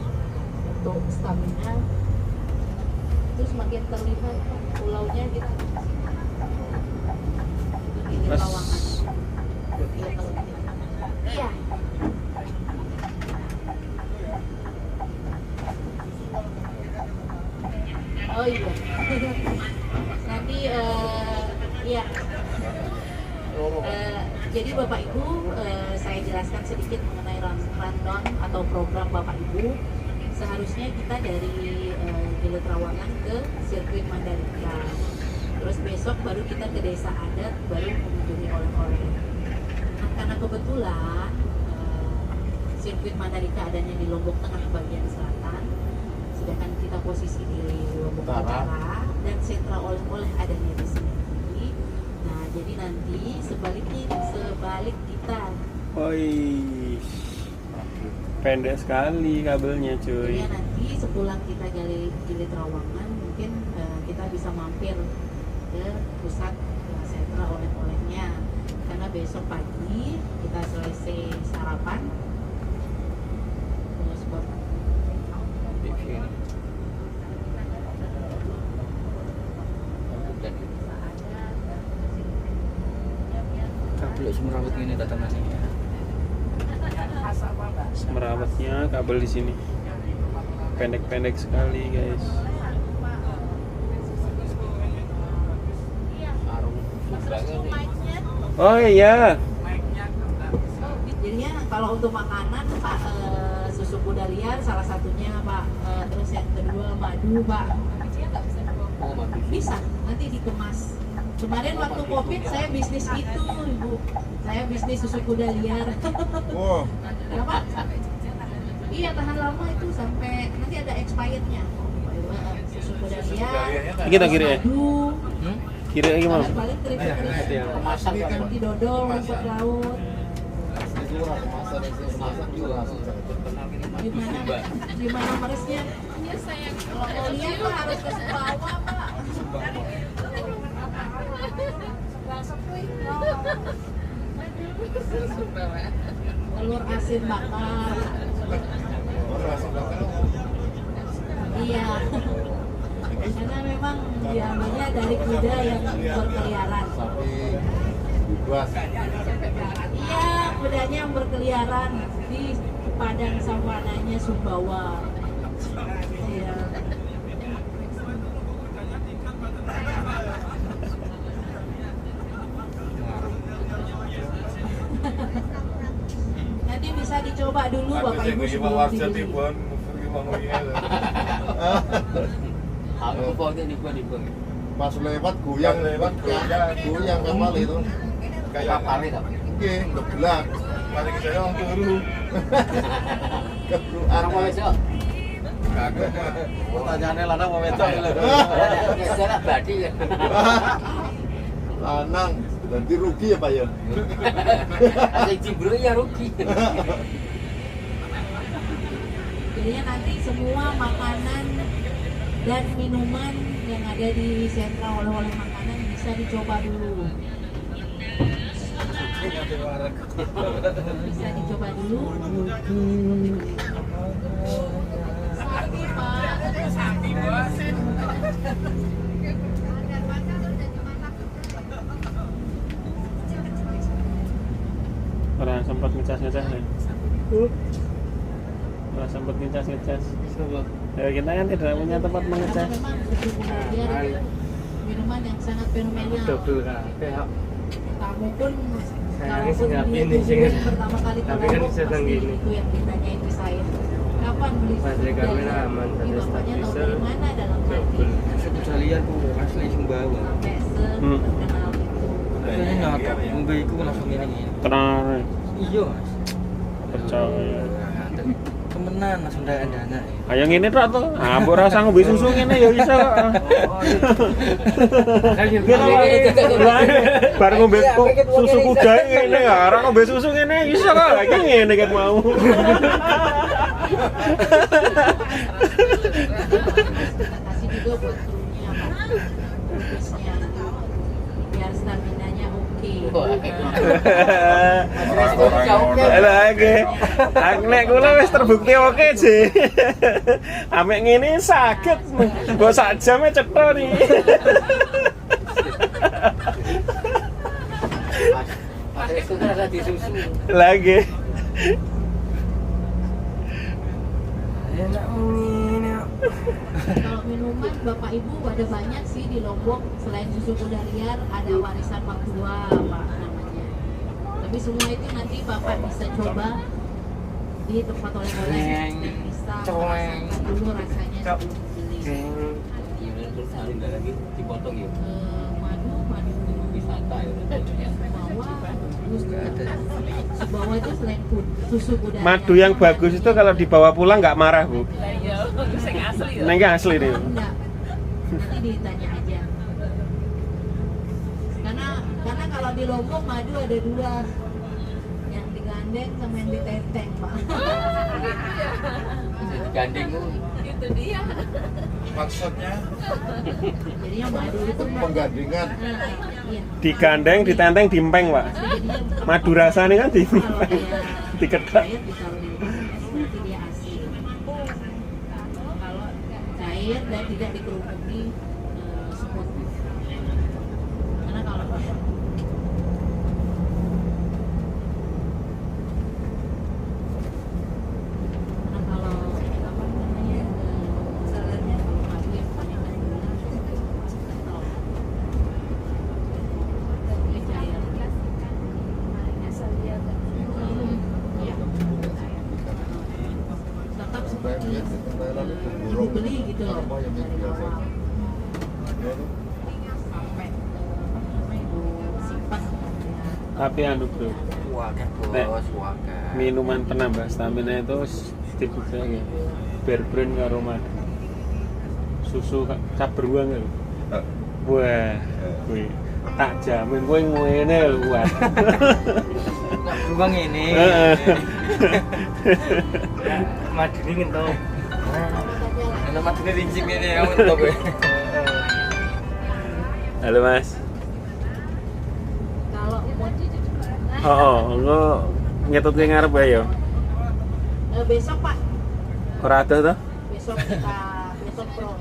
untuk stamina. Itu semakin terlihat pulaunya gitu. Itu di Mas. Lawangan. Iya. Oh iya. Nanti iya. Jadi Bapak Ibu, saya jelaskan sedikit mengenai rundown atau program Bapak Ibu. Seharusnya kita dari Gili Trawangan ke sirkuit Mandalika. Terus besok baru kita ke desa adat, baru mengunjungi oleh-oleh. Nah, karena kebetulan sirkuit Mandalika adanya di Lombok Tengah bagian selatan, sedangkan kita posisi di Lombok Utara dan sentra oleh-oleh adanya di sini. Nah, jadi nanti sebalik kita Oi. Pendek sekali kabelnya, cuy. jadi nanti sepulang kita Gili Trawangan mungkin kita bisa mampir ke pusat sentra oleh-olehnya karena besok pagi kita selesai sarapan terus Kabel semerawut ini datangannya. Merawatnya kabel di sini. Pendek-pendek sekali, guys. Oh iya. jadinya kalau untuk makanan Pak susu kuda liar salah satunya Pak, terus yang kedua madu Pak. Bisa nanti dikemas. Kemarin waktu Covid saya bisnis itu Ibu, saya bisnis susu kuda liar. Wow. Kenapa? Iya tahan lama itu sampai nanti ada expirednya. Susu kuda liar. Kita kiri ya? Madu. Kiri gimana? Paling keripik-keripik. Masak kan. Nanti dodol, rumput laut. Gimana meresnya? Iya sayang. Kalau mau lihat Pak harus ke Sumbawa Pak. Telur asin bakar. Iya. Karena memang diambilnya dari kuda yang berkeliaran. Iya, kudanya yang berkeliaran di padang savananya Sumbawa. Iya. Nanti bisa dicoba dulu Bapak Ibu sebelum dibeli. Aku kok ini gua di bang. Pas lewat goyang kapal itu. Kayak kapal itu. Oke, ngeblak. Mari kita yang turu. Orang mau besok. Pertanyaannya lanang mau wedok lho. Biasanya badi ya. Lanang, nanti rugi ya Pak ya. Ada cibru ya rugi. Jadinya nanti semua makanan Dan minuman yang ada di sentra oleh-oleh makanan bisa dicoba dulu. Bisa dicoba dulu. Sapi bos. Orang sempat ngecas-ngecas ya. Orang sempat ngecas-ngecas. Ya, kita kan tidak punya tempat mengecas. Memang susu Gudaria itu minuman yang sangat fenomenal. Double kafe ya. Kamu pun Saya kalaupun nggak dia ini sih, tujuan pertama kali ke tapi kan Lombok, bisa pasti gini. itu yang ditanyain ke saya. Kapan beli susu Baterai Gudaria? kamera aman, Ini baterai bapaknya tahu stabilizer, dari mana dalam hati. double. Saya bisa lihat bu, asli Sumbawa. Sampai terkenal itu. Saya nyata, Mumbai itu langsung ini. Tenang, Iya mas. percaya. Temenan langsung dana. Ayo ngene tok to. Ah, mbok rasa ngombe susu ngene ya iso kok. Bar ngombe susu kuda ngene ya, ora ngombe susu ngene iso kok. Lagi ngene kan mau. Kita kasih juga buat krunya Pak. Busnya. Biar stamina-nya oke. Lagi. Nek kula wis terbukti oke sih. Amek ngene sakit. Mbok sak jam cetha nih. Itu kan ada di susu. Lagi. Enak ini. Kalau minuman Bapak Ibu ada banyak sih di Lombok. Selain susu kuda liar ada warisan mertua Pak namanya. Tapi semua itu nanti Bapak bisa coba di tempat oleh-oleh dan bisa merasakan dulu rasanya sebelum beli. Madu wisata Sumbawa itu selain susu kuda Madu yang bagus itu kalau dibawa pulang nggak marah, Bu. Lah iya, sing asli ya. Nah, ini asli nih. enggak, nanti ditanya aja. Karena kalau di Lombok madu ada dua, yang digandeng sama yang diteteng Pak. Gandeng Itu dia. Maksudnya Jadinya madu itu penggandingan. Iya. Digandeng, ditenteng, diempeng, Pak. Jadinya Madu rasanya kan kalau diempeng, dia dikedak. cair ditaruh di kulkas, nanti dia asin. Kalau cair dan tidak dikerumuni semut. Karena kalau apa namanya salahnya kalau madu yang kebanyakan gula kental. Dia cair. Iya. Tetap seperti ibu beli gitu loh dari awal sampai ibu simpan. Tapi anu, Bro. Wadah Nek. bos, wadah. Minuman penambah stamina itu tipe ya. Bear brand karo madu. Susu cap beruang lho. Wah, kuwi tak jamin kowe ngene lho, kuat. Nak beruang ini. Heeh. Madu dingin tau. Enak matinya rincik ini yang untuk gue. Halo, Mas. Kalau Oh, ngetut ke ngarep ae ya. besok Pak, Ora ada to? besok pro.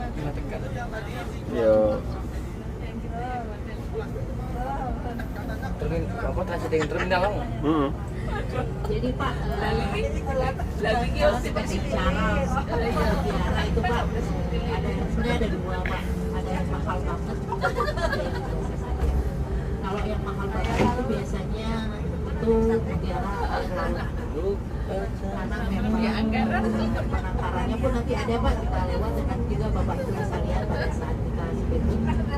Yo. Apa transit terminal kamu? Heeh. Jadi Pak, Lalu iki yo seperti biara itu Pak, sebenarnya ada dua Pak, ada yang mahal banget, ada yang biasa saja. Kalau yang mahal banget itu biasanya itu mutiara karena memang penangkarannya pun nanti ada Pak, kita lewat dan nanti juga Bapak itu bisa lihat pada saat kita itu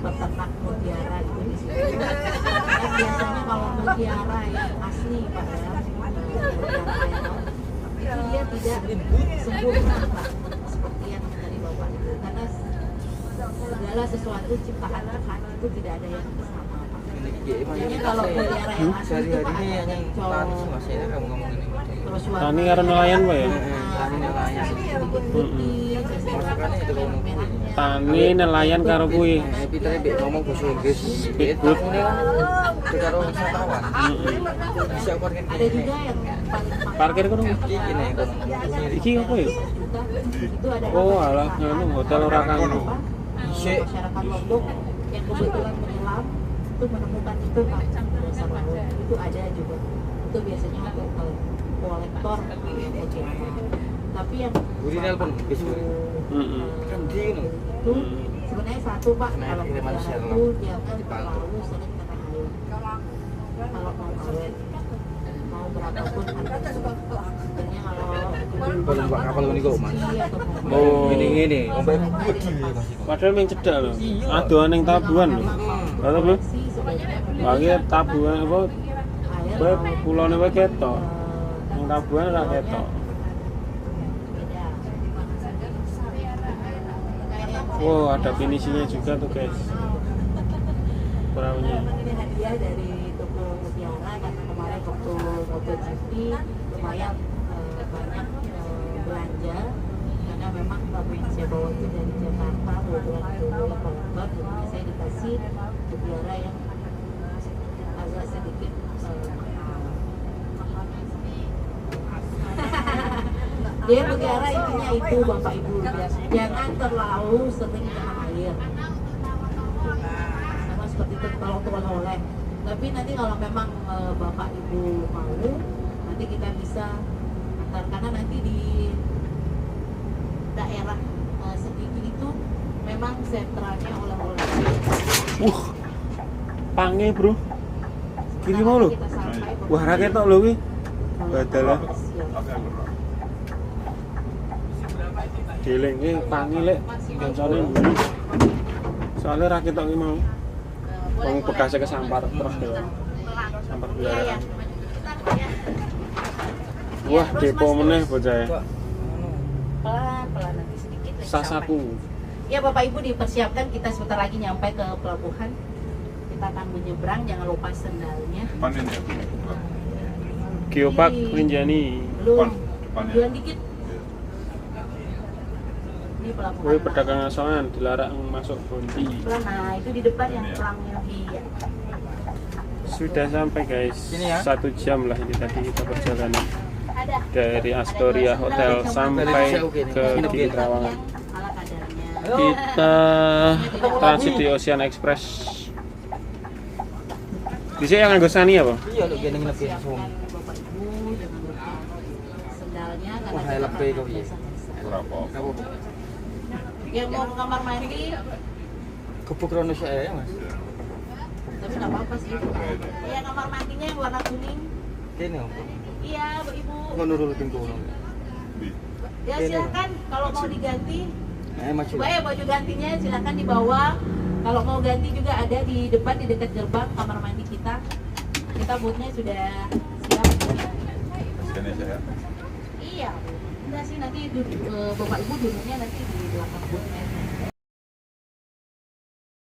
peternak mutiara itu di situ. Dan biasanya kalau mutiara yang asli Pak ya, itu dia tidak sempurna Pak, seperti yang dari Bapak itu, karena segala sesuatu ciptaan Tuhan itu tidak ada yang sama Pak. Jadi kalau pelihara yang asli itu sehari-hari Pak, ini ada yang encon, tani sih mas ya kamu ngomong ini. terus Tani karo nelayan, Pak ya? Tani nelayan. Masakannya itu kalau nunggu. Tani nelayan karo kuwi. Pitanya mbek ngomong bahasa Inggris. Speedboat. Ini kan karo wisatawan. Bisa parkir ada juga yang paling mahal. Parkir kono. Iki gini kono. Iki apa ya? Itu ada Oh, alah nganu hotel ora kanggo. masyarakat Lombok yang kebetulan menyelam itu menemukan itu Pak dasar laut itu ada juga itu biasanya untuk kolektor tapi yang Buri nelpon besok. Heeh. Kan di ngono. itu sebenarnya satu Pak Nah, kalau kiriman pelihara shell itu lah. jangan Dibantu. terlalu sering kena air kalau mau awet mau berapapun harganya sebenarnya Kalau numpak kapal ini kok mas. Oh. Ini ombak gede mas. Padahal ming cedak lho. Adohan ning tabuhan lho. Lha Bu? Bagi tabuhan apa? Bae pulone wae ketok. Ning tabuhan ora ketok. Wow, ada finishingnya juga tuh guys. Perahunya. Ini hadiah dari toko Mutiara karena kemarin waktu MotoGP lumayan banyak belanja karena memang tamu yang saya bawa itu dari Jakarta kebetulan itu yang kolektor jadi saya dikasih Mutiara yang agak sedikit dia Mutiara intinya itu Bapak Ibu jangan terlalu sering kena air sama seperti itu kalau untuk oleh-oleh tapi nanti kalau memang Bapak Ibu mau nanti kita bisa antar karena nanti di daerah Sediki itu memang sentralnya oleh-oleh Pange, Bro. Kiri mau lho. Kita sampai Wah, ra ketok lho kuwi. Badalah. Dilenge pange lek kancane mburi. Soale ra ketok ki mau. Wong bekasnya kesampar terus deh. Sampar peliharaan. Wah, depo meneh bocah. pelan-pelan nanti sedikit lagi Sasaku. sampai. Ya Bapak Ibu dipersiapkan kita sebentar lagi nyampe ke pelabuhan. Kita akan menyeberang jangan lupa sendalnya. Panen ya. Geopark Rinjani. Belum. Depannya. Jalan dikit. Ini pelabuhan. Woi pedagang asongan dilarang masuk Bondi. Pelan, nah itu di depan yang pelangnya iya. Sudah sampai guys. Ini ya. 1 jam lah ini tadi kita perjalanan Ada. dari Astoria Hotel sampai ke Gili Trawangan. Ala kadarnya. Kita transit di Ocean Express. Di sini yang nganggo sani apa? Iya lu gini lebih langsung. Bapak Ibu jangan lupa sendalnya karena Wah, kita lebih akan kau iya. biasa-biasa. Berapa? Kamu Yang mau ke kamar mandi kepuk krono saya ya mas. tapi nggak apa-apa sih. Iya kamar mandinya yang warna kuning. Kini om. Iya Bu Ibu. Kau nurul pintu om. Ya silakan kalau mau diganti. Maju. Coba ya baju gantinya silakan dibawa. Kalau mau ganti juga ada di depan di dekat gerbang kamar mandi kita. Kita boothnya sudah siap. Sini saya. Iya. Enggak sih nanti Bapak Ibu duduknya nanti di belakang boothnya.